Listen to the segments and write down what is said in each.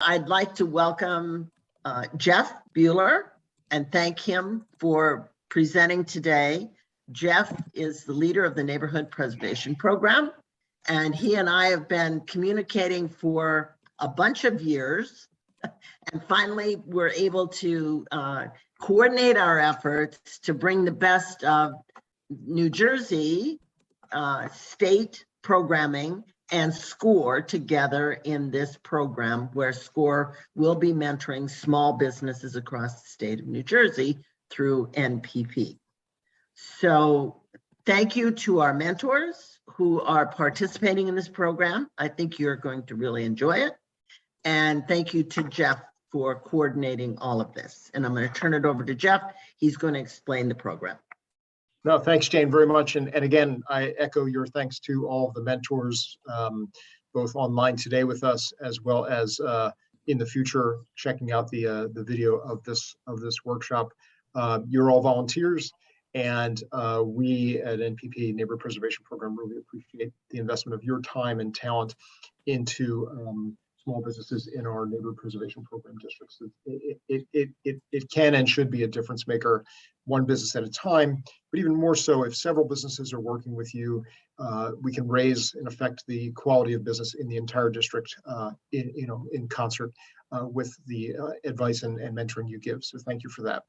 I'd like to welcome Jeff Bueller and thank him for presenting today. Jeff is the leader of the Neighborhood Preservation Program, and he and I have been communicating for a bunch of years. And finally, we're able to coordinate our efforts to bring the best of New Jersey state programming and SCORE together in this program, where SCORE will be mentoring small businesses across the state of New Jersey through NPP. So thank you to our mentors who are participating in this program. I think you're going to really enjoy it. And thank you to Jeff for coordinating all of this. And I'm going to turn it over to Jeff. He's going to explain the program. No, thanks, Jane, very much. And again, I echo your thanks to all of the mentors, both online today with us, as well as in the future, checking out the video of this workshop. You're all volunteers, and we at NPP, Neighborhood Preservation Program, really appreciate the investment of your time and talent into small businesses in our neighborhood preservation program districts. It can and should be a difference maker, one business at a time, but even more so if several businesses are working with you, we can raise, in effect, the quality of business in the entire district in concert with the advice and mentoring you give. So thank you for that.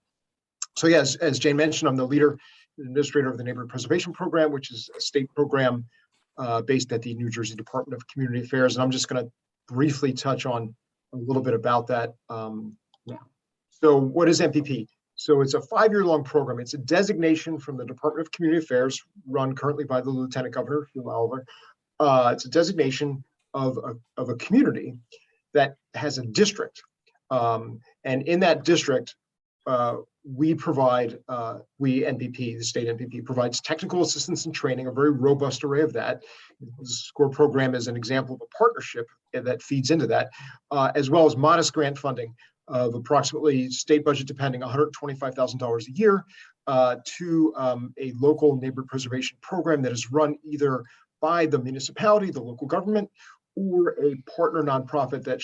So yes, as Jane mentioned, I'm the leader and administrator of the Neighborhood Preservation Program, which is a state program based at the New Jersey Department of Community Affairs. And I'm just going to briefly touch on a little bit about that now. So what is NPP? So it's a 5-year-long program. It's a designation from the Department of Community Affairs, run currently by the Lieutenant Governor, Phil Oliver. It's a designation of a community that has a district. And in that district, we provide, NPP, the state NPP, provides technical assistance and training, a very robust array of that. The SCORE program is an example of a partnership that feeds into that, as well as modest grant funding of approximately, state budget depending, $125,000 a year to a local neighborhood preservation program that is run either by the municipality, the local government, or a partner nonprofit that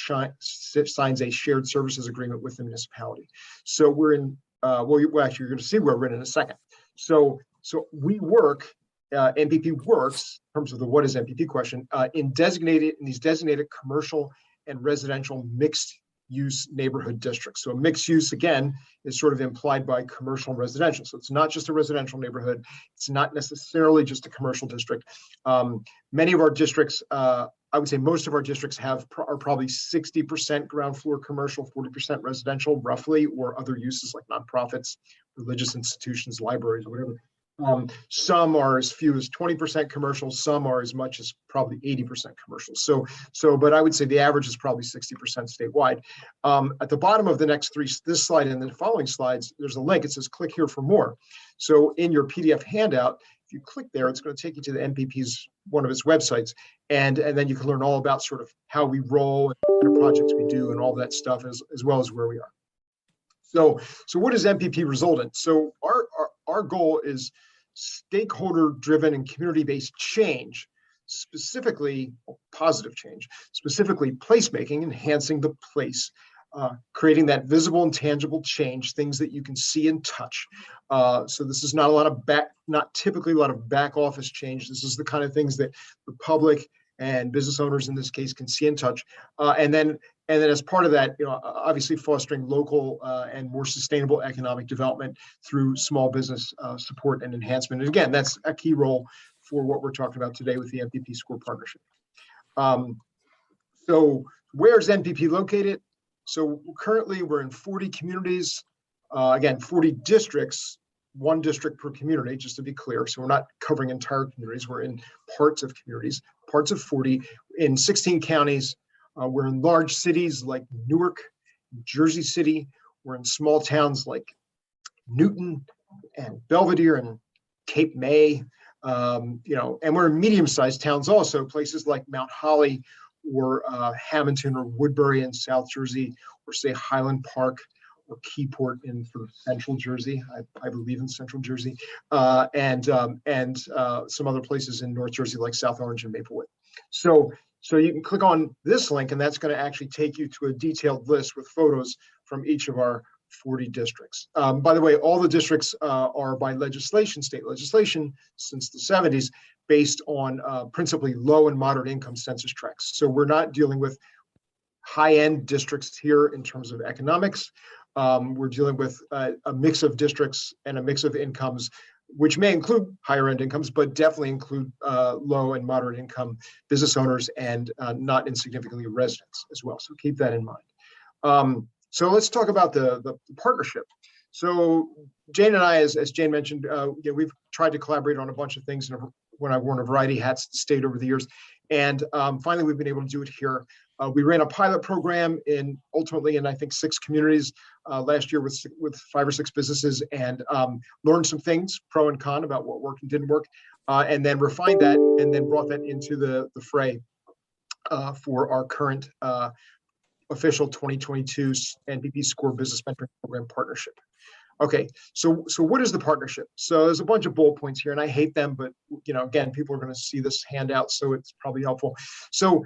signs a shared services agreement with the municipality. So we're in, well, actually, you're going to see where we're in a second. So we work, NPP works, in terms of the what is NPP question, in these designated commercial and residential mixed use neighborhood districts. So a mixed use, again, is sort of implied by commercial and residential. So it's not just a residential neighborhood. It's not necessarily just a commercial district. Many of our districts, I would say most of our districts are probably 60% ground floor commercial, 40% residential, roughly, or other uses like nonprofits, religious institutions, libraries, whatever. Some are as few as 20% commercial, some are as much as probably 80% commercial. But I would say the average is probably 60% statewide. At the bottom of the next this slide and the following slides, there's a link. It says click here for more. So in your PDF handout, if you click there, it's going to take you to the NPP's, one of its websites, and then you can learn all about sort of how we roll and what kind of projects we do and all that stuff, as well as where we are. So what does NPP result in? So our goal is stakeholder-driven and community-based change, specifically positive change, specifically placemaking, enhancing the place, creating that visible and tangible change, things that you can see and touch. So this is not typically a lot of back office change. This is the kind of things that the public and business owners in this case can see and touch. And then as part of that, obviously fostering local and more sustainable economic development through small business support and enhancement. And again, that's a key role for what we're talking about today with the NPP SCORE partnership. So where's NPP located? So currently we're in 40 communities, again, 40 districts, one district per community, just to be clear. So we're not covering entire communities. We're in parts of communities, parts of 40 in 16 counties. We're in large cities like Newark, Jersey City. We're in small towns like Newton and Belvedere and Cape May, and we're in medium-sized towns also, places like Mount Holly or Hamilton or Woodbury in South Jersey, or say Highland Park or Keyport in sort of central Jersey, I believe in central Jersey, and some other places in North Jersey like South Orange and Maplewood. So So you can click on this link, and that's going to actually take you to a detailed list with photos from each of our 40 districts. By the way, all the districts are by legislation, state legislation since the 70s, based on principally low and moderate income census tracts. So we're not dealing with high-end districts here in terms of economics. We're dealing with a mix of districts and a mix of incomes, which may include higher end incomes, but definitely include low and moderate income business owners and not insignificantly residents as well. So keep that in mind. So let's talk about the partnership. So Jane and I, as Jane mentioned, we've tried to collaborate on a bunch of things when I've worn a variety of hats at the state over the years. And finally, we've been able to do it here. We ran a pilot program ultimately in I think 6 communities last year with 5 or 6 businesses, and learned some things, pro and con, about what worked and didn't work, and then refined that and then brought that into the fray for our current official 2022 NPP SCORE Business Mentoring Program partnership. Okay, so what is the partnership? So there's a bunch of bullet points here, and I hate them, but again, people are going to see this handout, so it's probably helpful. So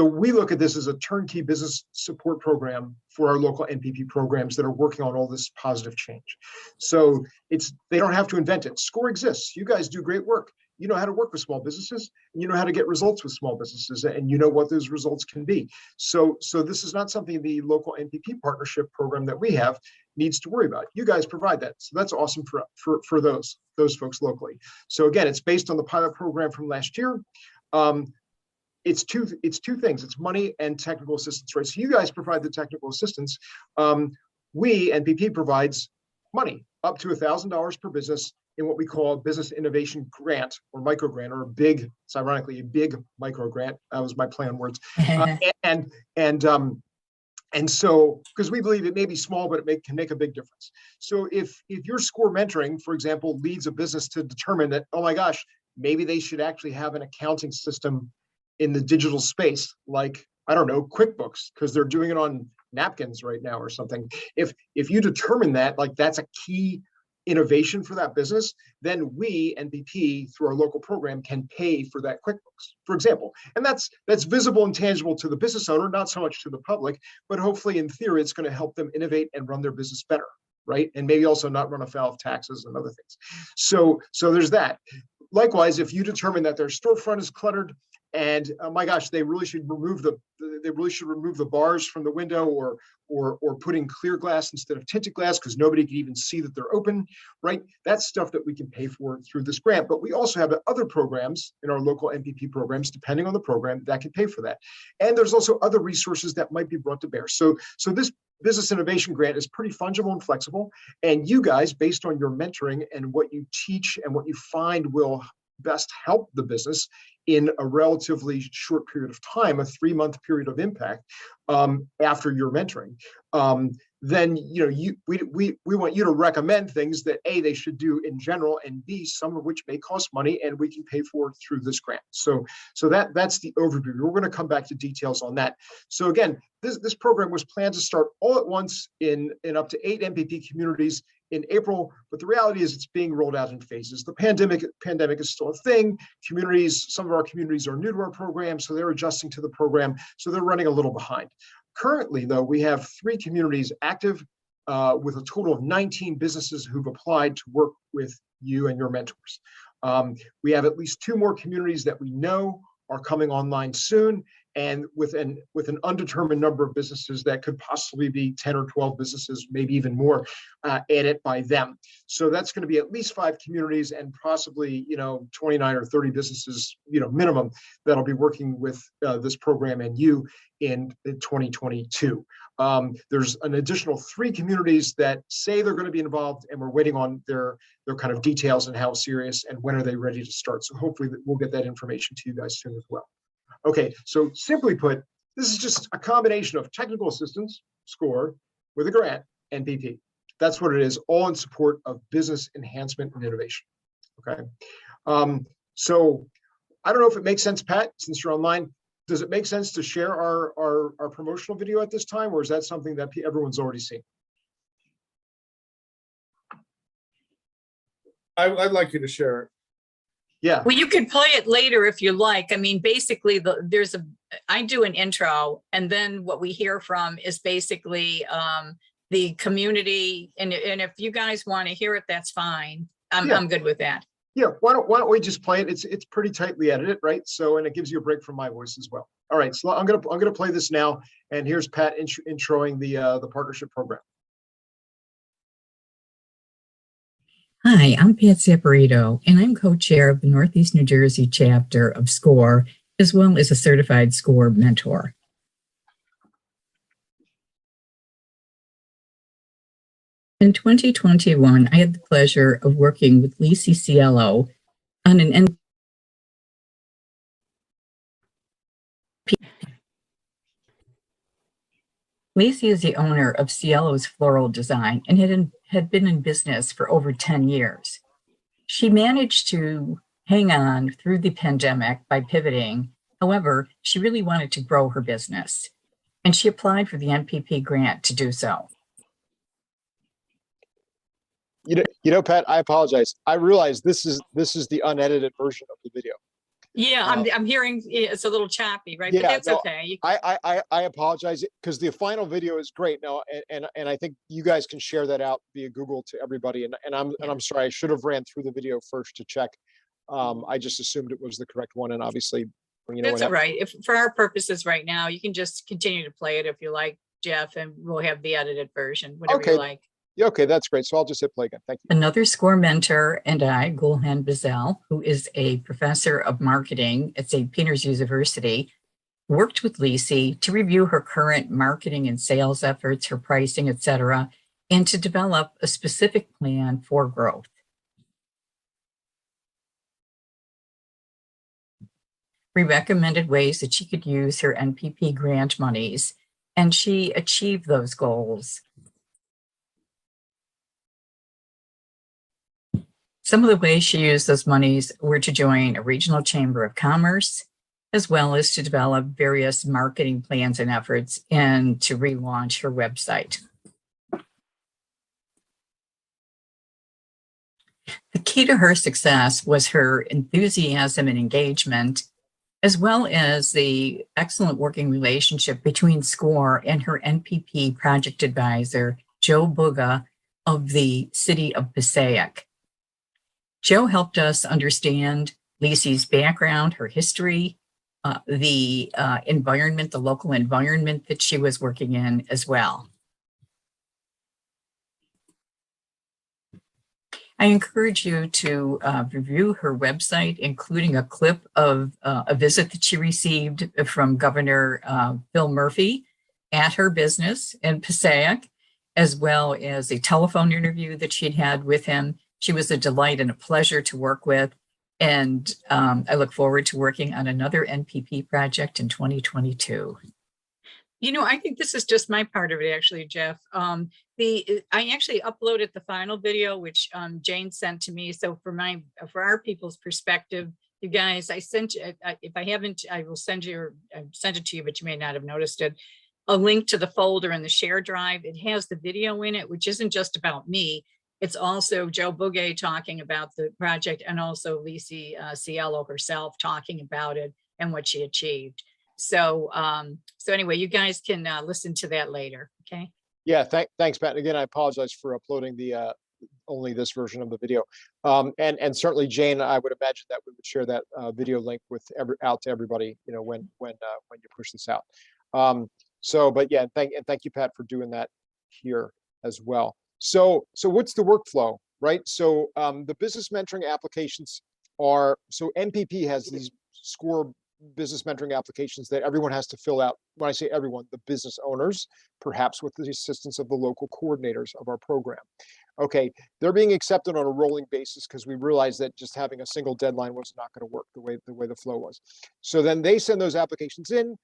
we look at this as a turnkey business support program for our local NPP programs that are working on all this positive change. So they don't have to invent it. SCORE exists. You guys do great work. You know how to work with small businesses, and you know how to get results with small businesses, and you know what those results can be. So this is not something the local NPP partnership program that we have needs to worry about. You guys provide that. So that's awesome for those folks locally. So again, it's based on the pilot program from last year. It's two things. It's money and technical assistance, right? So you guys provide the technical assistance. We, NPP, provides money up to $1,000 per business in what we call a business innovation grant or micro grant, or it's ironically a big micro grant. That was my play on words. And so, because we believe it may be small, but it can make a big difference. So if your SCORE mentoring, for example, leads a business to determine that, oh my gosh, maybe they should actually have an accounting system in the digital space, like, I don't know, QuickBooks, because they're doing it on napkins right now or something. If you determine that, like, that's a key innovation for that business, then we, NPP, through our local program, can pay for that QuickBooks, for example. And that's visible and tangible to the business owner, not so much to the public, but hopefully in theory, it's going to help them innovate and run their business better, right? And maybe also not run afoul of taxes and other things. So there's that. Likewise, if you determine that their storefront is cluttered, and oh my gosh, they really should remove the bars from the window, or put in clear glass instead of tinted glass because nobody can even see that they're open, right? That's stuff that we can pay for through this grant. But we also have other programs in our local NPP programs, depending on the program, that can pay for that. And there's also other resources that might be brought to bear. So this business innovation grant is pretty fungible and flexible. And you guys, based on your mentoring and what you teach and what you find will best help the business in a relatively short period of time, a 3-month period of impact after your mentoring, then we want you to recommend things that A, they should do in general, and B, some of which may cost money and we can pay for through this grant. So that's the overview. We're going to come back to details on that. So again, this program was planned to start all at once in up to 8 NPP communities in April, but the reality is it's being rolled out in phases. The pandemic is still a thing. Some of our communities are new to our program, so they're adjusting to the program, so they're running a little behind. Currently, though, we have 3 communities active with a total of 19 businesses who've applied to work with you and your mentors. We have at least 2 more communities that we know are coming online soon, and with an undetermined number of businesses that could possibly be 10 or 12 businesses, maybe even more, added by them. So that's going to be at least 5 communities and possibly 29 or 30 businesses, minimum, that'll be working with this program and you in 2022. There's an additional 3 communities that say they're going to be involved, and we're waiting on their kind of details and how serious and when are they ready to start. So hopefully we'll get that information to you guys soon as well. Okay, so simply put, this is just a combination of technical assistance, SCORE, with a grant, NPP. That's what it is, all in support of business enhancement and innovation. Okay, so I don't know if it makes sense, Pat, since you're online. Does it make sense to share our promotional video at this time, or is that something that everyone's already seen? I'd like you to share it. Yeah, Well, you could play it later if you like. I mean, basically, I do an intro, and then what we hear from is basically the community. And if you guys want to hear it, that's fine. Yeah. I'm good with that. yeah. Why don't we just play it? It's pretty tightly edited, right? So, and it gives you a break from my voice as well. All right, so I'm gonna play this now, and here's Pat introing the partnership program. Hi, I'm Pat Saporito, and I'm co-chair of the Northeast New Jersey chapter of SCORE, as well as a certified SCORE mentor. In 2021, I had the pleasure of working with Lisi Cielo on an NPP. Lisi is the owner of Cielo's Floral Design and had been in business for over 10 years. She managed to hang on through the pandemic by pivoting. However, she really wanted to grow her business, and she applied for the NPP grant to do so. You know, Pat, I apologize. I realize this is the unedited version of the video. Yeah, I'm hearing it's a little choppy, right? Yeah, But that's no, okay. I apologize because the final video is great now, and I think you guys can share that out via Google to everybody. And I'm sorry, I should have ran through the video first to check. I just assumed it was the correct one, and obviously, you know, That's all right. If for our purposes right now, you can just continue to play it if you like, Jeff, and we'll have the edited version, whatever you like. Yeah, okay, that's great. So I'll just hit play again. Thank you. Another SCORE mentor and I, Gulhan Bizel, who is a professor of marketing at St. Peter's University, worked with Lisi to review her current marketing and sales efforts, her pricing, etc., and to develop a specific plan for growth. We recommended ways that she could use her NPP grant monies, and she achieved those goals. Some of the ways she used those monies were to join a regional chamber of commerce, as well as to develop various marketing plans and efforts and to relaunch her website. The key to her success was her enthusiasm and engagement, as well as the excellent working relationship between SCORE and her NPP project advisor, Joe Buga of the city of Passaic. Joe helped us understand Lisi's background, her history, the environment, the local environment that she was working in as well. I encourage you to review her website, including a clip of a visit that she received from Governor Phil Murphy at her business in Passaic, as well as a telephone interview that she'd had with him. She was a delight and a pleasure to work with. And I look forward to working on another NPP project in 2022. You know, I think this is just my part of it, actually, Jeff. I actually uploaded the final video, which Jane sent to me. So for our people's perspective, you guys, I sent you, if I haven't, I will send you, or I sent it to you, but you may not have noticed it, a link to the folder in the share drive. It has the video in it, which isn't just about me. It's also Joe Bugay talking about the project, and also Lisi Cielo herself talking about it and what she achieved. So, so anyway, you guys can listen to that later. Okay. Yeah, thanks, Pat. And again, I apologize for uploading the only this version of the video. And certainly, Jane, I would imagine that we would share that video link with out to everybody, you know, when you push this out. But yeah, thank you, Pat, for doing that here as well. So what's the workflow, right? So the business mentoring applications are, so NPP has these SCORE business mentoring applications that everyone has to fill out. When I say everyone, the business owners, perhaps with the assistance of the local coordinators of our program. Okay, they're being accepted on a rolling basis because we realized that just having a single deadline was not going to work the way the flow was. So then they send those applications in.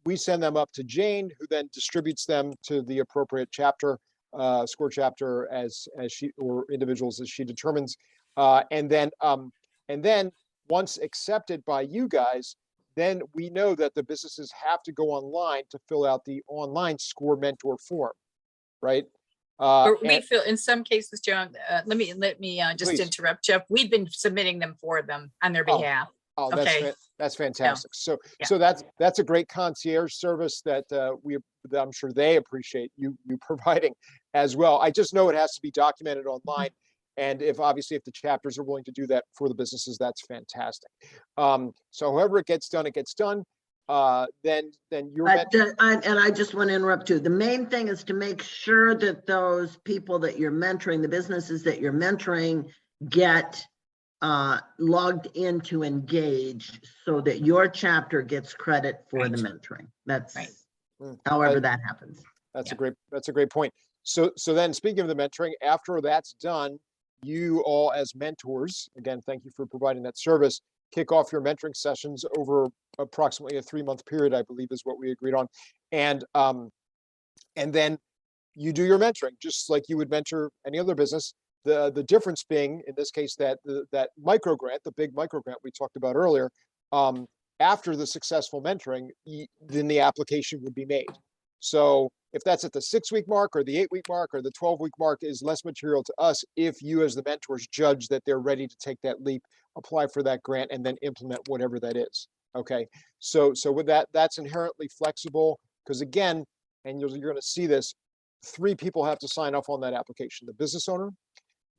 We send them up to Jane, who then distributes them to the appropriate chapter, SCORE chapter, as she, or individuals as she determines, and then once accepted by you guys, then we know that the businesses have to go online to fill out the online SCORE mentor form, right? Or we And feel in some cases, John, let me just please. interrupt, Jeff. We've been submitting them for them on their Oh, behalf. Oh, Okay. that's fantastic. So Yeah. so that's a great concierge service that that I'm sure they appreciate you providing as well. I just know it has to be documented online, and if obviously if the chapters are willing to do that for the businesses, that's fantastic. So however it gets done, it gets done. Then you're But, and I just want to interrupt you. The main thing is to make sure that those people that you're mentoring, the businesses that you're mentoring, get logged in to engage so that your chapter gets credit for the mentoring. That's however that happens. That's a great point. So then speaking of the mentoring, after that's done, you all as mentors, again, thank you for providing that service, kick off your mentoring sessions over approximately a 3-month period, I believe is what we agreed on. And then you do your mentoring, just like you would mentor any other business. The difference being, in this case, that that micro grant, the big micro grant we talked about earlier, after the successful mentoring, then the application would be made. So if that's at the 6-week mark or the 8-week mark or the 12-week mark is less material to us if you as the mentors judge that they're ready to take that leap, apply for that grant, and then implement whatever that is. Okay, so with that, that's inherently flexible because again, and you're going to see this, 3 people have to sign off on that application: the business owner,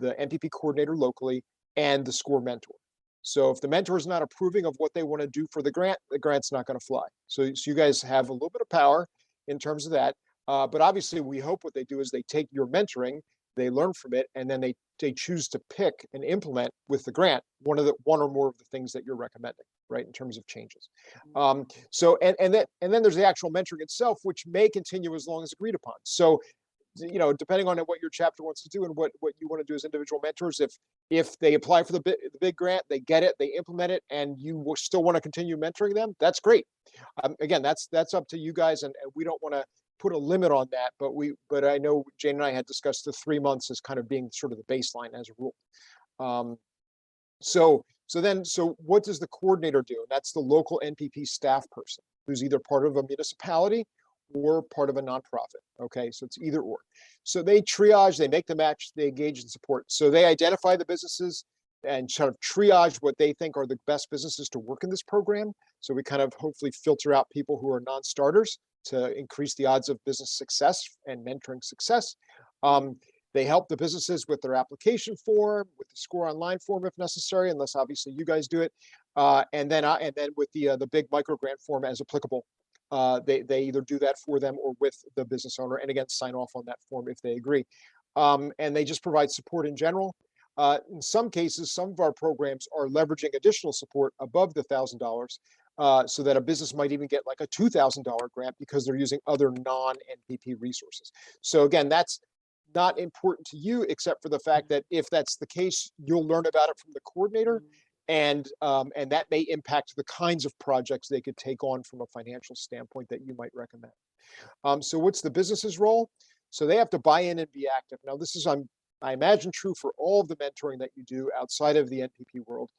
the NPP coordinator locally, and the SCORE mentor. So if the mentor is not approving of what they want to do for the grant's not going to fly. So you guys have a little bit of power in terms of that. But obviously, we hope what they do is they take your mentoring, they learn from it, and then they choose to pick and implement with the grant one or more of the things that you're recommending, right, in terms of changes. So and then there's the actual mentoring itself, which may continue as long as agreed upon. So depending on what your chapter wants to do and what you want to do as individual mentors, if they apply for the big grant, they get it, they implement it, and you still want to continue mentoring them, that's great. Again, that's up to you guys, and we don't want to put a limit on that, but I know Jane and I had discussed the 3 months as kind of being sort of the baseline as a rule. So what does the coordinator do? And that's the local NPP staff person who's either part of a municipality or part of a nonprofit. Okay, so it's either or. So they triage, they make the match, they engage in support. So they identify the businesses and kind of triage what they think are the best businesses to work in this program. So we kind of hopefully filter out people who are non-starters to increase the odds of business success and mentoring success. They help the businesses with their application form, with the SCORE Online form if necessary, unless obviously you guys do it, and then with the big micro grant form as applicable. They either do that for them or with the business owner, and again, sign off on that form if they agree. And they just provide support in general. In some cases, some of our programs are leveraging additional support above the $1,000, so that a business might even get like a $2,000 grant because they're using other non-NPP resources. So again, that's not important to you, except for the fact that if that's the case, you'll learn about it from the coordinator. And that may impact the kinds of projects they could take on from a financial standpoint that you might recommend. So what's the business's role? So they have to buy in and be active. Now, this is, I imagine, true for all of the mentoring that you do outside of the NPP world.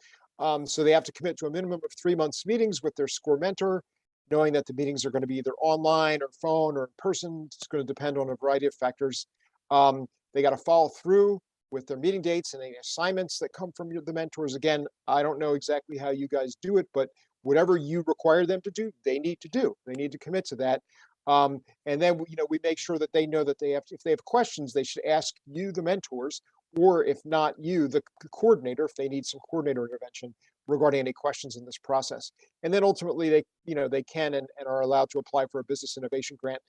So they have to commit to a minimum of 3 months meetings with their SCORE mentor, knowing that the meetings are going to be either online or phone or in person. It's going to depend on a variety of factors. They got to follow through with their meeting dates and any assignments that come from the mentors. Again, I don't know exactly how you guys do it, but whatever you require them to do, they need to do. They need to commit to that. And then we make sure that they know that if they have questions, they should ask you, the mentors, or if not you, the coordinator, if they need some coordinator intervention regarding any questions in this process. And then ultimately, they can and are allowed to apply for a business innovation grant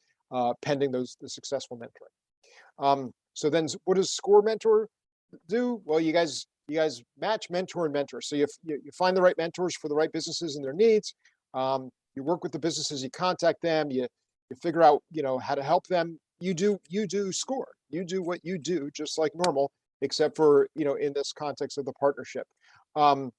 pending the successful mentoring. So then what does SCORE mentor do? Well, you guys match mentor and mentor. So you find the right mentors for the right businesses and their needs. You work with the businesses, you contact them, you figure out, how to help them. You do SCORE. You do what you do just like normal, except for, in this context of the partnership. And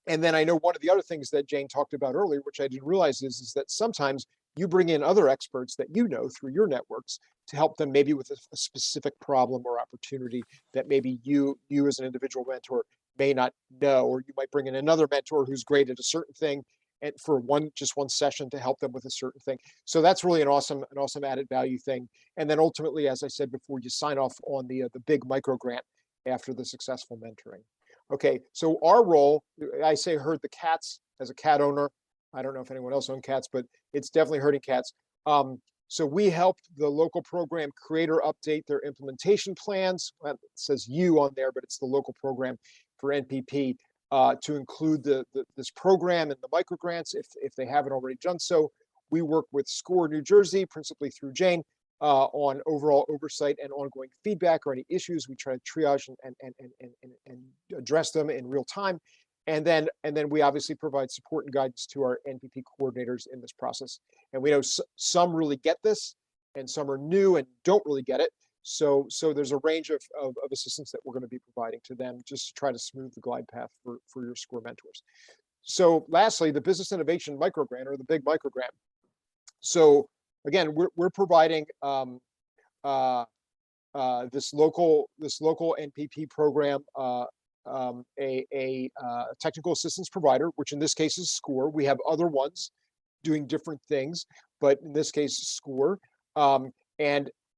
then I know one of the other things that Jane talked about earlier, which I didn't realize is that sometimes you bring in other experts that through your networks to help them maybe with a specific problem or opportunity that maybe you as an individual mentor may not know, or you might bring in another mentor who's great at a certain thing, and for just one session to help them with a certain thing. So that's really an awesome added value thing. And then ultimately, as I said before, you sign off on the big micro grant after the successful mentoring. Okay, so our role, I say herd the cats as a cat owner. I don't know if anyone else owns cats, but it's definitely herding cats. So we helped the local program creator update their implementation plans. Well, it says you on there, but it's the local program for NPP to include this program and the microgrants if they haven't already done so. We work with SCORE New Jersey, principally through Jane, on overall oversight and ongoing feedback or any issues. We try to triage and address them in real time. And then we obviously provide support and guidance to our NPP coordinators in this process. And we know some really get this and some are new and don't really get it. So there's a range of assistance that we're going to be providing to them just to try to smooth the glide path for your SCORE mentors. So lastly, the business innovation microgrant or the big microgrant. So again, we're providing this local NPP program a technical assistance provider, which in this case is SCORE. We have other ones doing different things, but in this case, SCORE.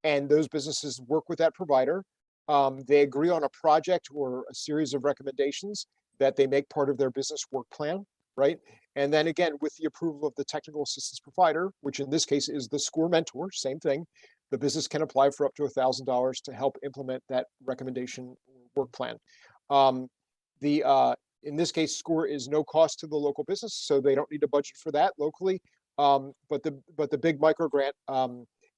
And those businesses work with that provider. They agree on a project or a series of recommendations that they make part of their business work plan, right? And then again, with the approval of the technical assistance provider, which in this case is the SCORE mentor, same thing, the business can apply for up to $1,000 to help implement that recommendation work plan. In this case, SCORE is no cost to the local business, so they don't need to budget for that locally. But the big micro grant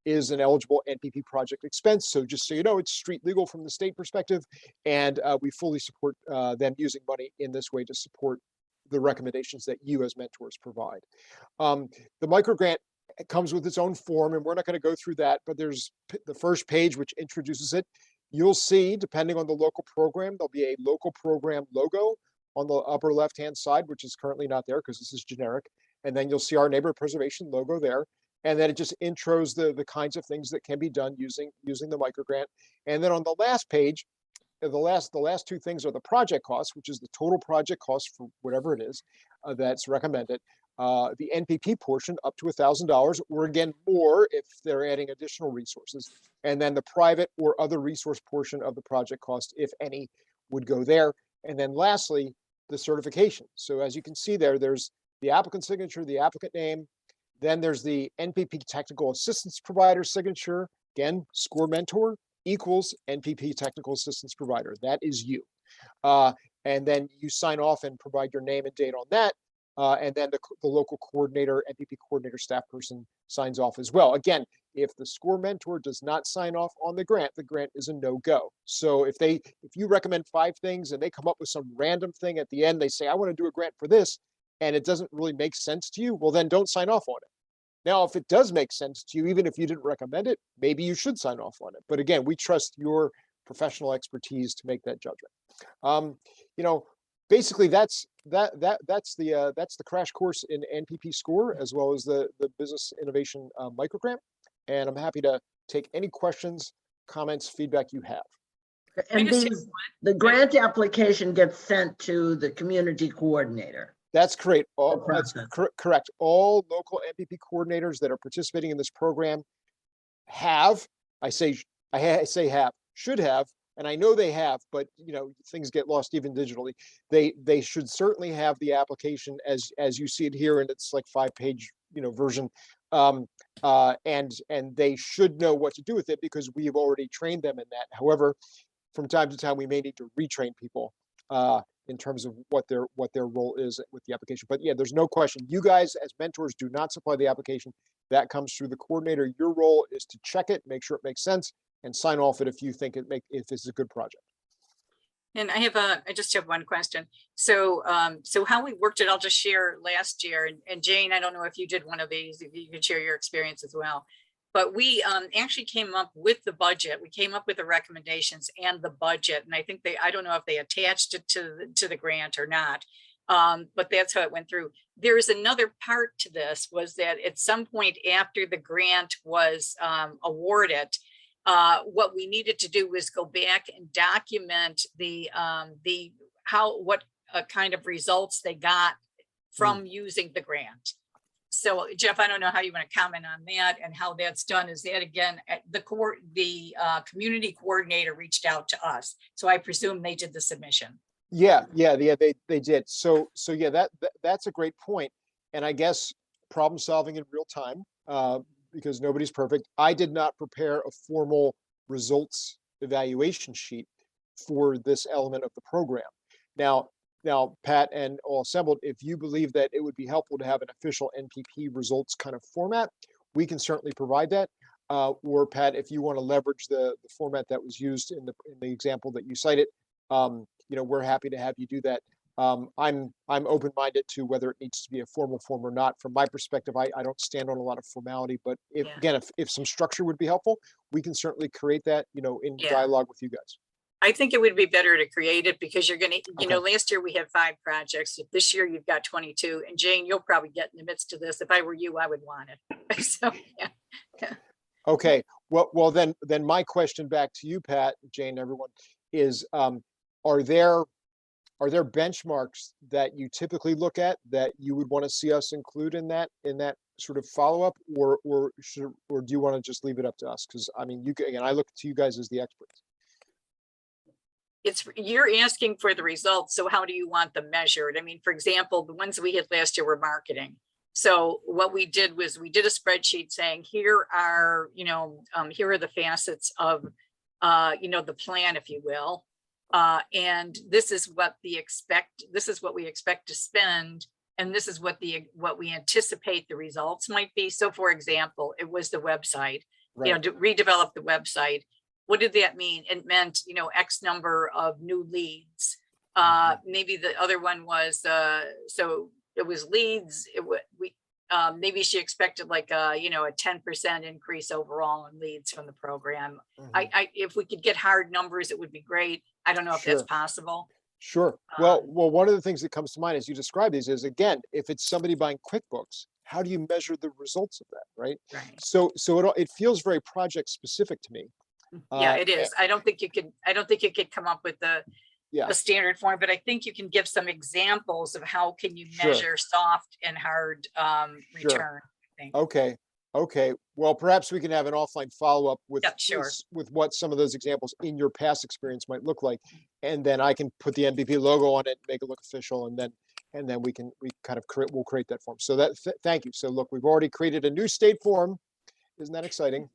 is an eligible NPP project expense. So just so you know, it's street legal from the state perspective, and we fully support them using money in this way to support the recommendations that you as mentors provide. The micro grant comes with its own form, and we're not going to go through that, but there's the first page which introduces it. You'll see, depending on the local program, there'll be a local program logo on the upper left-hand side, which is currently not there because this is generic. And then you'll see our neighborhood preservation logo there. And then it just intros the kinds of things that can be done using the microgrant. And then on the last page, the last two things are the project costs, which is the total project cost for whatever it is that's recommended. The NPP portion up to $1,000, or again, more if they're adding additional resources. And then the private or other resource portion of the project cost, if any, would go there. And then lastly, the certification. So as you can see there, there's the applicant signature, the applicant name. Then there's the NPP technical assistance provider signature. Again, SCORE mentor equals NPP technical assistance provider. That is you. And then you sign off and provide your name and date on that. And then the local coordinator, NPP coordinator staff person signs off as well. Again, if the SCORE mentor does not sign off on the grant is a no-go. So if you recommend 5 things and they come up with some random thing at the end, they say, I want to do a grant for this, and it doesn't really make sense to you, well, then don't sign off on it. Now, if it does make sense to you, even if you didn't recommend it, maybe you should sign off on it. But again, we trust your professional expertise to make that judgment. Basically, that's the crash course in NPP SCORE, as well as the business innovation microgrant. And I'm happy to take any questions, comments, feedback you have. And the grant application gets sent to the community coordinator. That's great. That's correct. All local NPP coordinators that are participating in this program should have, and I know they have, but things get lost even digitally. They should certainly have the application as you see it here, and it's like 5-page version. And they should know what to do with it because we've already trained them in that. However, from time to time, we may need to retrain people in terms of what their role is with the application. But yeah, there's no question. You guys as mentors do not supply the application. That comes through the coordinator. Your role is to check it, make sure it makes sense, and sign off it if you think if this is a good project. And I just have one question. So how we worked it, I'll just share last year. And Jane, I don't know if you did one of these, if you could share your experience as well. But we actually came up with the budget. We came up with the recommendations and the budget. And I think I don't know if they attached it to the grant or not, but that's how it went through. There is another part to this, was that at some point after the grant was awarded, what we needed to do was go back and document what kind of results they got from using the grant. So Jeff, I don't know how you want to comment on that and how that's done. Is that again, the community coordinator reached out to us. So I presume they did the submission. Yeah, they did. So yeah, that's a great point. And I guess problem solving in real time, because nobody's perfect. I did not prepare a formal results evaluation sheet for this element of the program. Now, Pat and all assembled, if you believe that it would be helpful to have an official NPP results kind of format, we can certainly provide that. Or Pat, if you want to leverage the format that was used in the example that you cited, we're happy to have you do that. I'm open-minded to whether it needs to be a formal form or not. From my perspective, I don't stand on a lot of formality, but if some structure would be helpful, we can certainly create that, in dialogue with you guys. I think it would be better to create it because you're going to, last year we had 5 projects. This year you've got 22, and Jane, you'll probably get in the midst of this. If I were you, I would want it. So, yeah. Okay. Well, then my question back to you, Pat, Jane, everyone, is are there benchmarks that you typically look at that you would want to see us include in that sort of follow-up, or do you want to just leave it up to us? Because I mean, I look to you guys as the experts. You're asking for the results. So how do you want them measured? I mean, for example, the ones we had last year were marketing. So what we did was we did a spreadsheet saying, here are the facets of, the plan, if you will. And this is what we expect to spend. And this is what we anticipate the results might be. So for example, it was the website, Right. To redevelop the website. What did that mean? It meant, X number of new leads. Maybe the other one was, so it was leads. Maybe she expected like a 10% increase overall in leads from the program. Mhm. If we could get hard numbers, it would be great. I don't know if that's Sure. possible. Sure. Well, one of the things that comes to mind as you describe these is, again, if it's somebody buying QuickBooks, how do you measure the results of that, right? Right. So it feels very project specific to me. Yeah, it is. I don't think you could come up with a standard form, but I think you can give some examples of how can you Sure. measure soft and hard return. I think. Okay. Well, perhaps we can have an offline follow-up with Sure. with what some of those examples in your past experience might look like, and then I can put the NPP logo on it, make it look official, and then we'll create that form. So thank you. So look, we've already created a new state form. Isn't that exciting?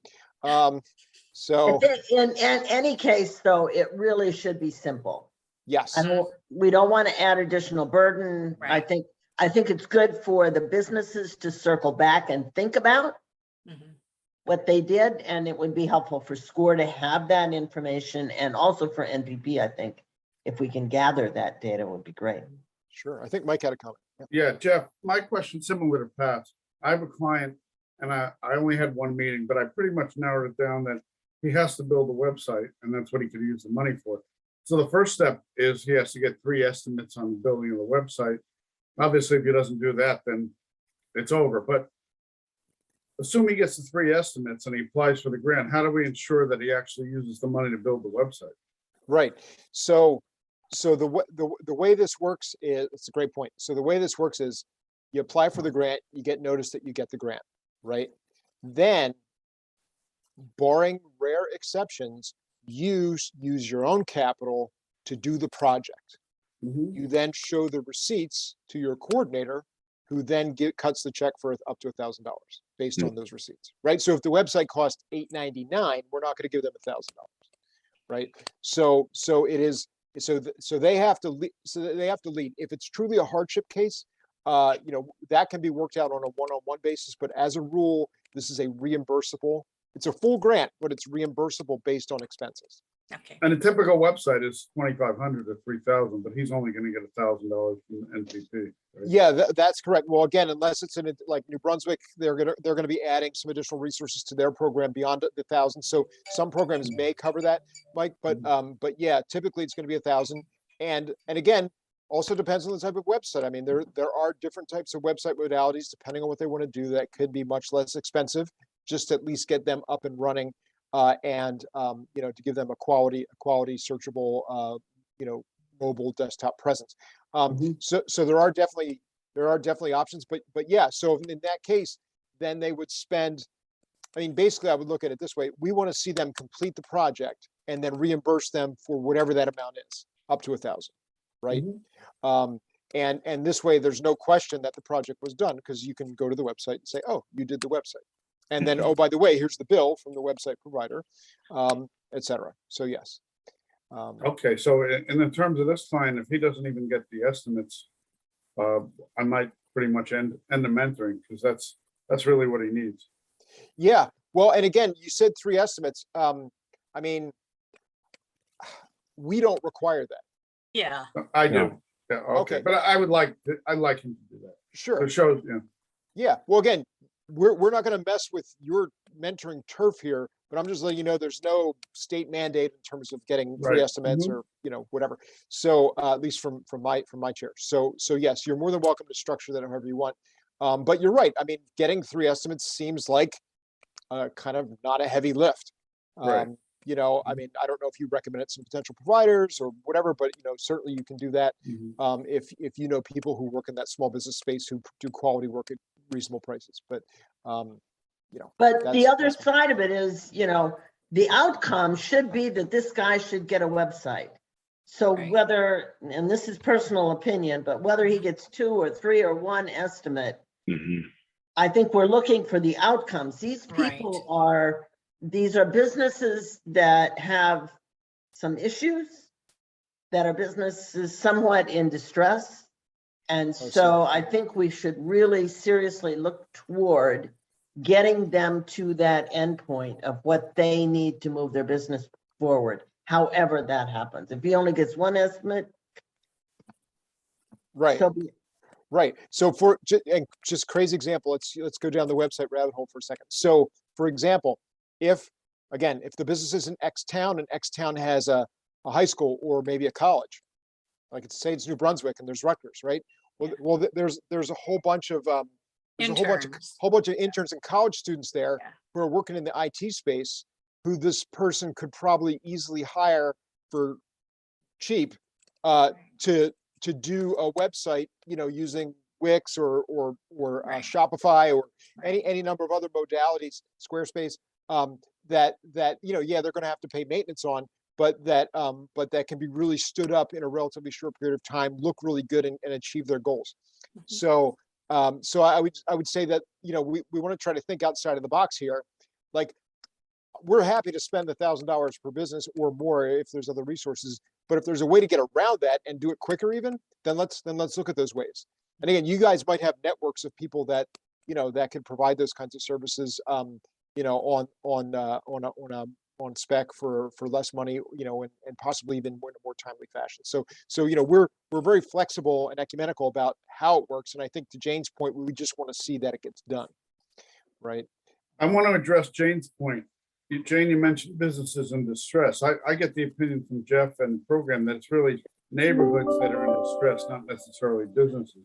So In any case, though, it really should be simple. yes. I mean, we don't want to add additional burden. Right. I think it's good for the businesses to circle back and think about what they did, and it would be helpful for SCORE to have that information, and also for NPP. I think if we can gather that data, would be great. Sure. I think Mike had a comment. Yeah, Jeff, my question's similar to Pat's. I have a client and I only had one meeting, but I pretty much narrowed it down that he has to build a website, and that's what he could use the money for. So the first step is he has to get 3 estimates on the building of the website. Obviously, if he doesn't do that, then it's over. But assume he gets the 3 estimates and he applies for the grant, how do we ensure that he actually uses the money to build the website? Right. So the way this works is, it's a great point. So the way this works is you apply for the grant, you get notice that you get the grant, right? Then, barring rare exceptions, use your own capital to do the project. You then show the receipts to your coordinator, who then cuts the check for up to $1,000 based on those receipts, right? So if the website costs $899, we're not going to give them $1,000, right? So it is. So they have to lead. If it's truly a hardship case, that can be worked out on a one-on-one basis. But as a rule, this is a reimbursable. It's a full grant, but it's reimbursable based on expenses. Okay. And a typical website is $2,500 to $3,000, but he's only going to get $1,000 from NPP. Right? Yeah, that's correct. Well, again, unless it's in like New Brunswick, they're gonna be adding some additional resources to their program beyond the 1,000. So some programs may cover that, Mike. But yeah, typically it's going to be 1,000. And again, also depends on the type of website. I mean, there are different types of website modalities depending on what they want to do that could be much less expensive. Just to at least get them up and running, and to give them a quality searchable, mobile desktop presence. So there are definitely there are definitely options, but yeah, so in that case, then they would spend, I mean, basically I would look at it this way. We want to see them complete the project and then reimburse them for whatever that amount is, up to 1,000, right? And this way there's no question that the project was done, because you can go to the website and say, oh, you did the website. And then, oh, by the way, here's the bill from the website provider, et cetera. So yes. Okay, so in terms of this client, if he doesn't even get the estimates, I might pretty much end the mentoring, because that's really what he needs. Yeah, well, and again, you said 3 estimates. I mean, we don't require that. Yeah. I do. No. Yeah, okay, Okay. but I'd like him to do that. So Sure. it shows, yeah. Yeah, well, again, we're not going to mess with your mentoring turf here, but I'm just letting you know there's no state mandate in terms of getting 3 Right. estimates or whatever. So at least from my chair. So yes, you're more than welcome to structure that however you want. But you're right. I mean, getting 3 estimates seems like kind of not a heavy lift. Right. I mean, I don't know if you recommended some potential providers or whatever, but certainly you can do that. If you know people who work in that small business space who do quality work at reasonable prices. But But the other that's fine. side of it is, the outcome should be that this guy should get a website. So Right. whether, and this is personal opinion, but whether he gets 2 or 3 or 1 estimate, I think we're looking for the outcomes. These people these are businesses that have some issues, that are businesses somewhat in distress. And so I think we should really seriously look toward getting them to that endpoint of what they need to move their business forward, however that happens. If he only gets 1 estimate, Right. so be it. Right. So just crazy example, let's go down the website rabbit hole for a second. So for example, if the business is in X town and X town has a high school or maybe a college, like say it's New Brunswick and there's Rutgers, right? Well, there's a whole bunch of whole bunch of interns and college students there who are working in the IT space, who this person could probably easily hire for cheap to do a website, using Wix or Shopify or any number of other modalities, Squarespace, that they're going to have to pay maintenance on, but that can be really stood up in a relatively short period of time, look really good and achieve their goals. So I would say that we want to try to think outside of the box here. Like, we're happy to spend $1,000 per business or more if there's other resources. But if there's a way to get around that and do it quicker, even then let's look at those ways. And again, you guys might have networks of people that that can provide those kinds of services, on spec for less money, and possibly even in a more timely fashion. So we're very flexible and ecumenical about how it works. And I think to Jane's point, we just want to see that it gets done, right? I want to address Jane's point. Jane, you mentioned businesses in distress. I get the opinion from Jeff and the program that it's really neighborhoods that are in distress, not necessarily businesses.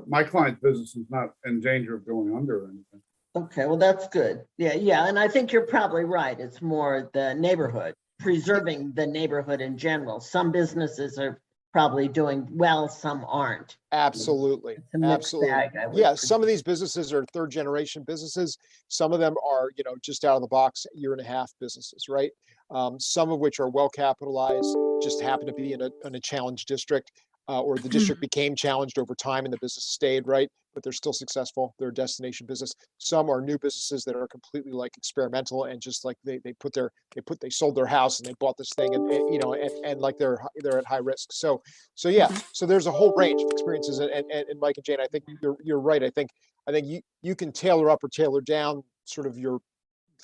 My client's business is not in danger of going under or anything. Okay, well, that's good. Yeah. And I think you're probably right. It's more the neighborhood, preserving the neighborhood in general. Some businesses are probably doing well, some aren't. Absolutely. It's a mixed Absolutely. bag, I would Yeah. say. Some of these businesses are 3rd generation businesses. Some of them are, just out of the box, 1.5 year businesses, right? Some of which are well capitalized, just happen to be in a challenged district, or the district became challenged over time and the business stayed, right? But they're still successful. They're a destination business. Some are new businesses that are completely like experimental and just like they sold their house and they bought this thing and like they're at high risk. So yeah. So there's a whole range of experiences, and Mike and Jane, I think you're right. I think you can tailor up or tailor down sort of your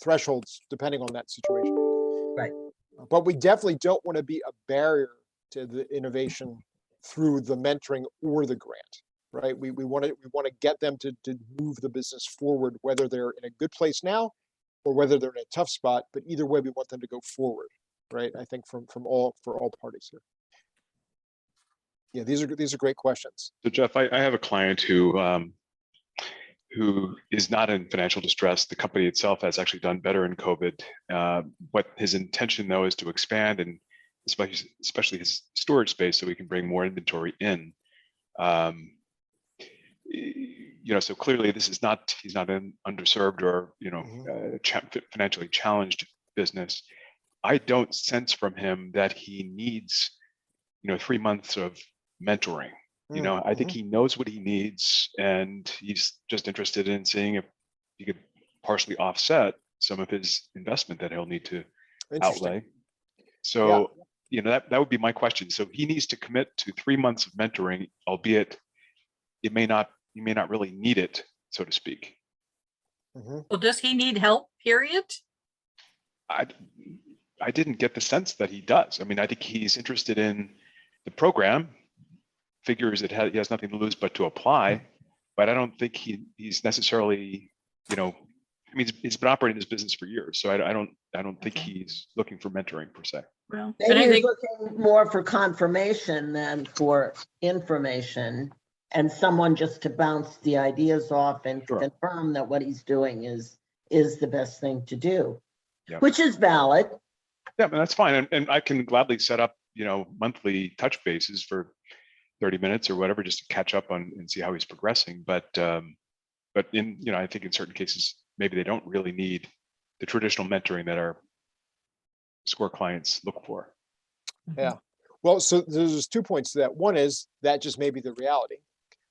thresholds depending on that situation. Right. But we definitely don't want to be a barrier to the innovation through the mentoring or the grant, right? We want to get them to move the business forward, whether they're in a good place now or whether they're in a tough spot. But either way, we want them to go forward, right? I think for all parties here. Yeah, these are great questions. So Jeff, I have a client who is not in financial distress. The company itself has actually done better in COVID. What his intention though is to expand, and especially his storage space, so we can bring more inventory in. So clearly he's not an underserved or, financially challenged business. I don't sense from him that he needs, 3 months of mentoring. I think he knows what he needs, and he's just interested in seeing if he could partially offset some of his investment that he'll need to outlay. So, that would be my question. So he needs to commit to 3 months of mentoring, albeit he may not really need it, so to speak. Well, does he need help, period? I didn't get the sense that he does. I mean, I think he's interested in the program, figures he has nothing to lose but to apply, but I don't think he's necessarily, he's been operating this business for years, so I don't think he's looking for mentoring per se. Well, Maybe he's looking more for confirmation than for information, and someone just to bounce the ideas off and confirm that what he's doing is the best thing to do, which is valid. Yeah, but that's fine, and I can gladly set up, monthly touch bases for 30 minutes or whatever, just to catch up on and see how he's progressing. But in, I think in certain cases, maybe they don't really need the traditional mentoring that our SCORE clients look for. Yeah. Well, so there's 2 points to that. One is that just may be the reality,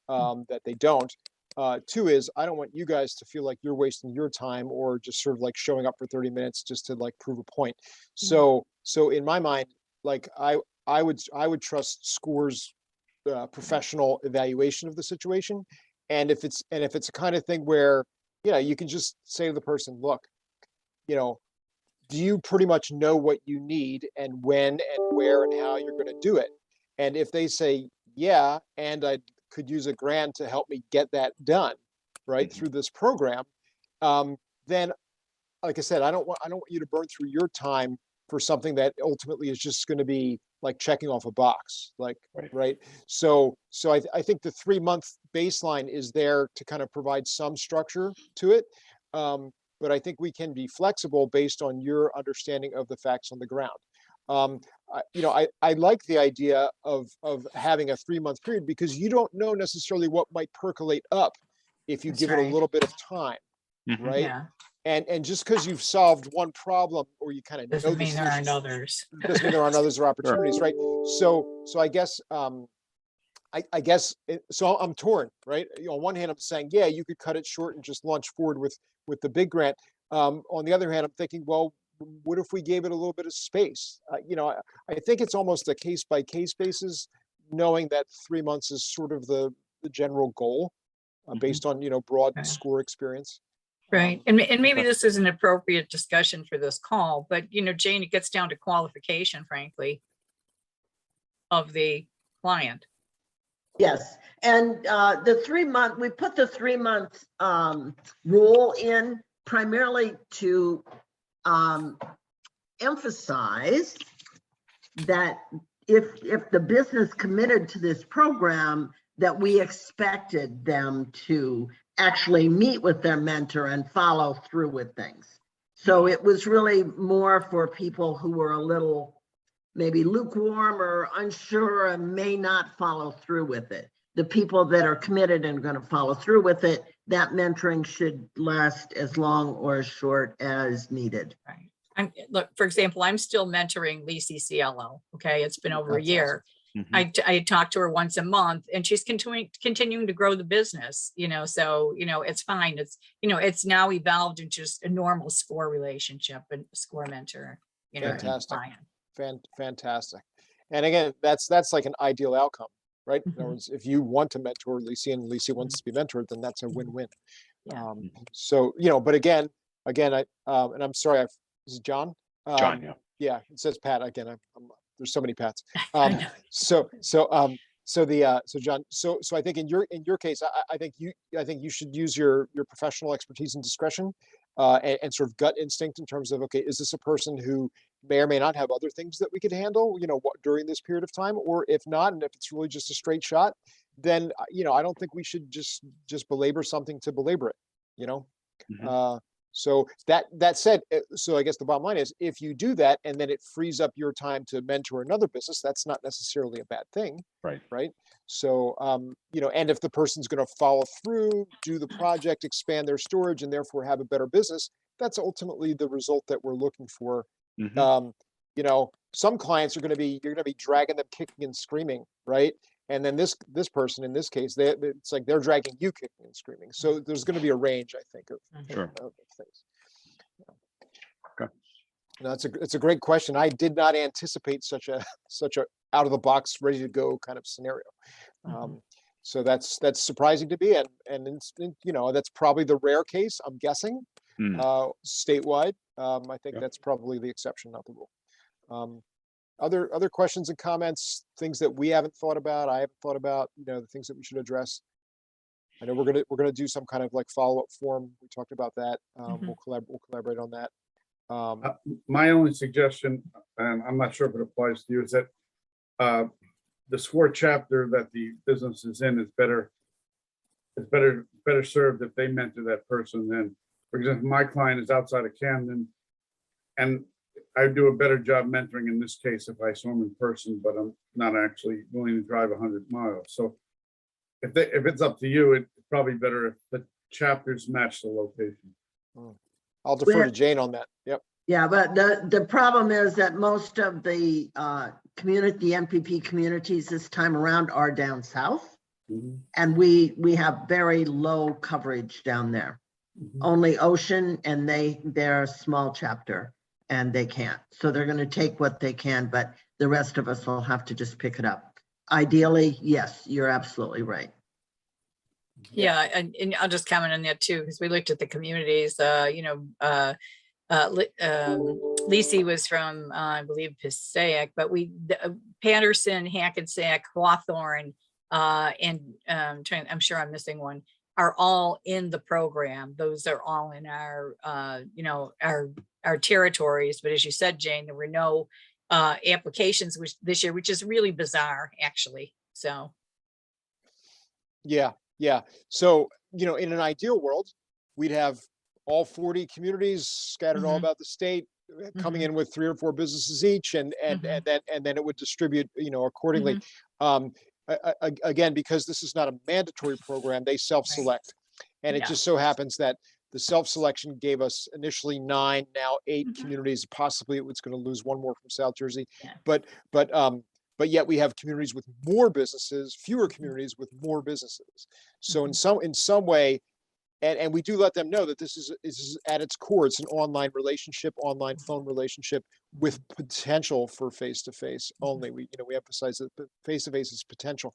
that they don't. 2 is I don't want you guys to feel like you're wasting your time or just sort of like showing up for 30 minutes just to like prove a point. So in my mind, like I would trust SCORE's professional evaluation of the situation. And if it's a kind of thing where, you can just say to the person, look, do you pretty much know what you need and when and where and how you're going to do it? And if they say, yeah, and I could use a grant to help me get that done, right, through this program, then, like I said, I don't want you to burn through your time for something that ultimately is just going to be like checking off a box, like, right? So I think the 3-month baseline is there to kind of provide some structure to it. But I think we can be flexible based on your understanding of the facts on the ground. I like the idea of having a 3-month period because you don't know necessarily what might percolate up if you give it a little bit of time, right? Yeah. And just because you've solved one problem or you kind of know Doesn't the mean there aren't solution, others. doesn't mean there aren't others or opportunities, right? So I guess so I'm torn, right? On one hand, I'm saying, yeah, you could cut it short and just launch forward with the big grant. On the other hand, I'm thinking, well, what if we gave it a little bit of space? I think it's almost a case by case basis, knowing that 3 months is sort of the general goal based on, broad SCORE experience. Right. And maybe this is an appropriate discussion for this call, but Jane, it gets down to qualification, frankly, of the client. Yes, and the 3-month, we put the 3-month rule in primarily to emphasize that if the business committed to this program, that we expected them to actually meet with their mentor and follow through with things. So it was really more for people who were a little maybe lukewarm or unsure and may not follow through with it. The people that are committed and going to follow through with it, that mentoring should last as long or as short as needed. Right. Look, for example, I'm still mentoring Lisi CLO. Okay. It's been over a year. Awesome. I talk to her once a month and she's continuing to grow the business, so, it's fine. It's now evolved into just a normal SCORE relationship and SCORE mentor, Fantastic. client. Fantastic. And again, that's like an ideal outcome, right? In other words, if you want to mentor Lisi and Lisi wants to be mentored, then that's a win-win. Yeah. So, but again, and I'm sorry, this is John. John, yeah. Yeah, it says Pat again. There's so many Pats. I know. So John, so I think in your case, I think you should use your professional expertise and discretion, and sort of gut instinct in terms of, okay, is this a person who may or may not have other things that we could handle, during this period of time, or if not, and if it's really just a straight shot, then I don't think we should just belabor something to belabor it. So that said, so I guess the bottom line is, if you do that and then it frees up your time to mentor another business, that's not necessarily a bad thing. Right. Right. So, you know, and if the person's going to follow through, do the project, expand their storage, and therefore have a better business, that's ultimately the result that we're looking for. Mhm. You know, some clients are going to be, you're going to be dragging them kicking and screaming, right? And then this person, in this case, it's like they're dragging you kicking and screaming. So there's going to be a range, I think, Sure. of things. Okay. No, it's a great question. I did not anticipate such a out of the box, ready to go kind of scenario. So that's surprising to me, and you know, that's probably the rare case, I'm guessing, Mm. statewide. I think Yep. that's probably the exception, not the rule. Other questions and comments, things that we haven't thought about, I haven't thought about, you know, the things that we should address. I know we're gonna do some kind of like follow-up form. We talked about that. We'll collaborate on that. My only suggestion, and I'm not sure if it applies to you, is that the SCORE chapter that the business is in is better served if they mentor that person than, for example, my client is outside of Camden, and I do a better job mentoring in this case if I saw him in person, but I'm not actually willing to drive 100 miles. So if it's up to you, it's probably better if the chapters match the location. I'll defer Well- to Jane on that. Yep. Yeah, but the problem is that most of the NPP communities this time around are down south. Mhm. And we have very low coverage down there. Only Ocean, and they're a small chapter and they can't. So they're going to take what they can, but the rest of us will have to just pick it up. Ideally, yes, you're absolutely right. Yeah, and I'll just comment on that too, because we looked at the communities, you know, Lisi was from, I believe, Passaic, but Patterson, Hackensack, Hawthorne, and I'm sure I'm missing one, are all in the program. Those are all in our, you know, our territories. But as you said, Jane, there were no applications this year, which is really bizarre, actually. So. Yeah. So, you know, in an ideal world, we'd have all 40 communities scattered all about the state, coming in with 3 or 4 businesses each, and then it would distribute, you know, accordingly. Again, because this is not a mandatory program, they self-select, and it just so happens that the self-selection gave us initially 9, now 8 communities. Possibly it was going to lose 1 more from South Jersey, but yet we have communities with more businesses, fewer communities with more businesses. So in some way, and we do let them know that this is at its core, it's an online relationship, online phone relationship with potential for face-to-face only. We emphasize that face-to-face is potential.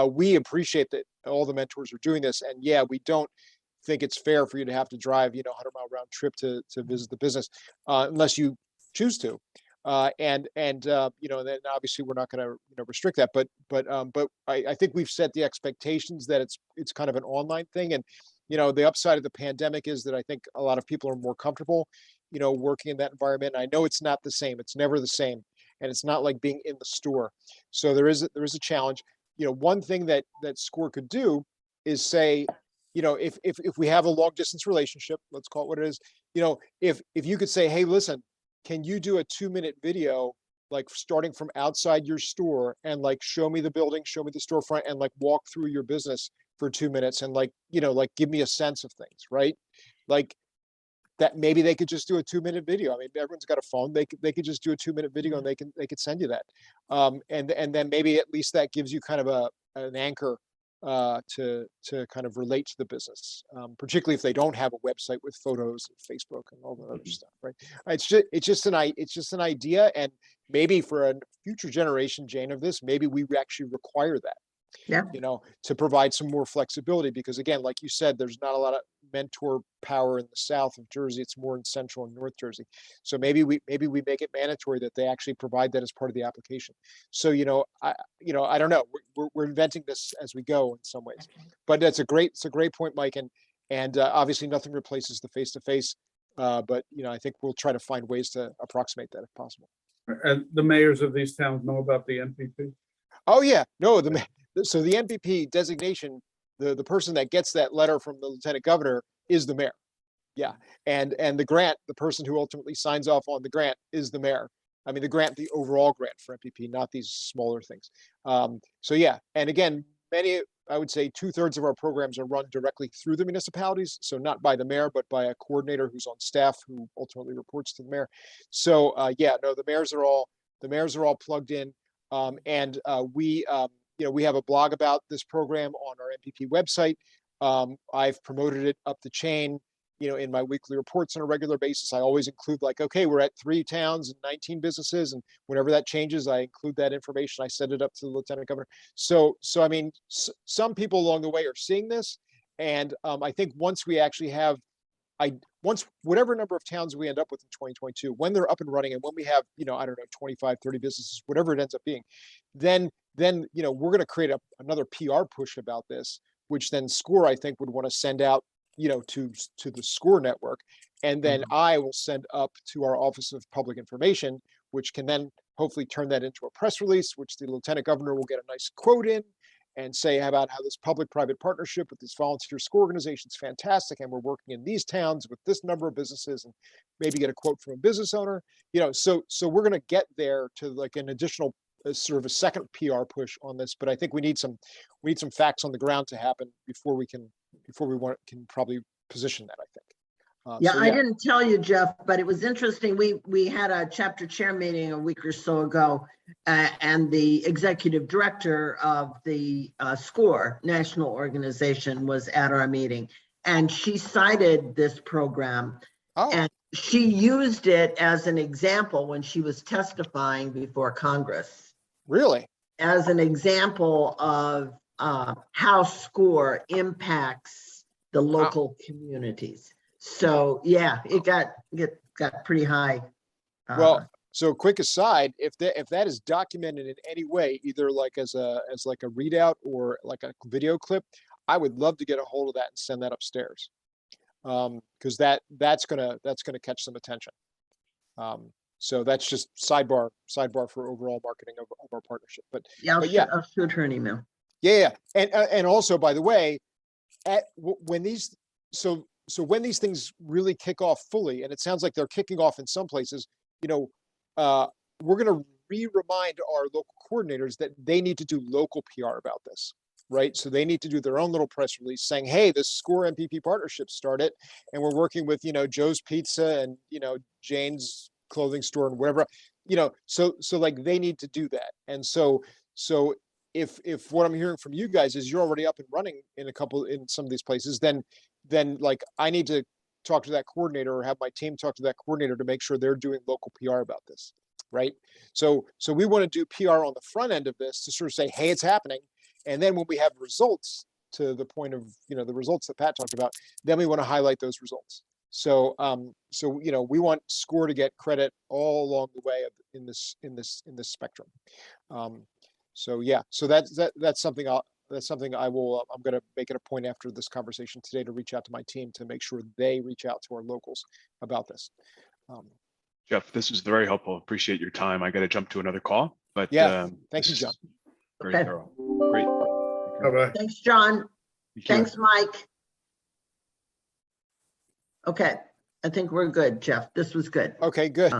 We appreciate that all the mentors are doing this, and yeah, we don't think it's fair for you to have to drive, 100-mile round trip to visit the business, unless you choose to. And then obviously we're not going to restrict that, but I think we've set the expectations that it's kind of an online thing. And the upside of the pandemic is that I think a lot of people are more comfortable working in that environment. I know it's not the same, it's never the same, and it's not like being in the store. So there is a challenge. One thing that SCORE could do is say, if we have a long distance relationship, let's call it what it is, if you could say, hey, listen, can you do a 2-minute video, like starting from outside your store, and like show me the building, show me the storefront, and like walk through your business for 2 minutes, and like give me a sense of things, right? Like that, maybe they could just do a 2-minute video. I mean, everyone's got a phone. They could just do a 2-minute video, and they could send you that. And then maybe at least that gives you kind of an anchor to kind of relate to the business, particularly if they don't have a website with photos and Facebook and all the other stuff, right? It's just an idea, and maybe for a future generation, Jane, of this, maybe we actually require that. Yeah. To provide some more flexibility, because again, like you said, there's not a lot of mentor power in the south of Jersey. It's more in central and north Jersey. So maybe we make it mandatory that they actually provide that as part of the application. So I don't know. We're inventing this as we go in some ways, but it's a great point, Mike. And obviously nothing replaces the face-to-face. But I think we'll try to find ways to approximate that if possible. And the mayors of these towns know about the NPP? Oh yeah, no. So the NPP designation, the person that gets that letter from the lieutenant governor is the mayor. And the grant, the person who ultimately signs off on the grant is the mayor. I mean, the grant, the overall grant for NPP, not these smaller things. So yeah, and again, I would say 2/3 of our programs are run directly through the municipalities. So not by the mayor, but by a coordinator who's on staff who ultimately reports to the mayor. So yeah, no, the mayors are all plugged in. And we have a blog about this program on our NPP website. I've promoted it up the chain, in my weekly reports on a regular basis. I always include like, okay, we're at 3 towns and 19 businesses. And whenever that changes, I include that information. I send it up to the lieutenant governor. So I mean, some people along the way are seeing this. And I think once we actually have, whatever number of towns we end up with in 2022, when they're up and running and when we have, I don't know, 25, 30 businesses, whatever it ends up being, then we're going to create another PR push about this, which then SCORE, I think, would want to send out, to the SCORE network. And then I will send up to our Office of Public Information, which can then hopefully turn that into a press release, which the lieutenant governor will get a nice quote in and say about how this public-private partnership with this volunteer SCORE organization is fantastic. And we're working in these towns with this number of businesses, and maybe get a quote from a business owner, so we're going to get there to like an additional sort of a second PR push on this. But I think we need some facts on the ground to happen before we can probably position that, I think. Yeah, So, I didn't tell you, Jeff, but it was interesting. We had a chapter chair meeting a week or so ago, and the executive director of the SCORE national organization was at our meeting, and she cited this program. Oh. And she used it as an example when she was testifying before Congress, really? as an example of how SCORE impacts the local communities. So yeah, it got pretty high. Well, so quick aside, if that is documented in any way, either like as like a readout or like a video clip, I would love to get a hold of that and send that upstairs. Because that's gonna catch some attention. So that's just sidebar for overall marketing of our partnership. But yeah, yeah, I'll shoot her an email. yeah. And also, by the way, when these things really kick off fully, and it sounds like they're kicking off in some places, we're going to remind our local coordinators that they need to do local PR about this, right? So they need to do their own little press release saying, hey, this SCORE NPP partnership started, and we're working with, Joe's Pizza and, Jane's clothing store and whatever, so like they need to do that. And so if what I'm hearing from you guys is you're already up and running in some of these places, then like I need to talk to that coordinator or have my team talk to that coordinator to make sure they're doing local PR about this, right? So we want to do PR on the front end of this to sort of say, hey, it's happening. And then when we have results, to the point of, the results that Pat talked about, then we want to highlight those results. So we want SCORE to get credit all along the way in this spectrum. So yeah, so that's something I will, I'm going to make it a point after this conversation today to reach out to my team to make sure they reach out to our locals about this. Jeff, this was very helpful. Appreciate your time. I got to jump to another call, but yeah, thank you, John. Very Okay. thorough. Great. Bye-bye. Thanks, John. Thank you. Thanks, Mike. Okay, I think we're good, Jeff. This was good. Okay, good.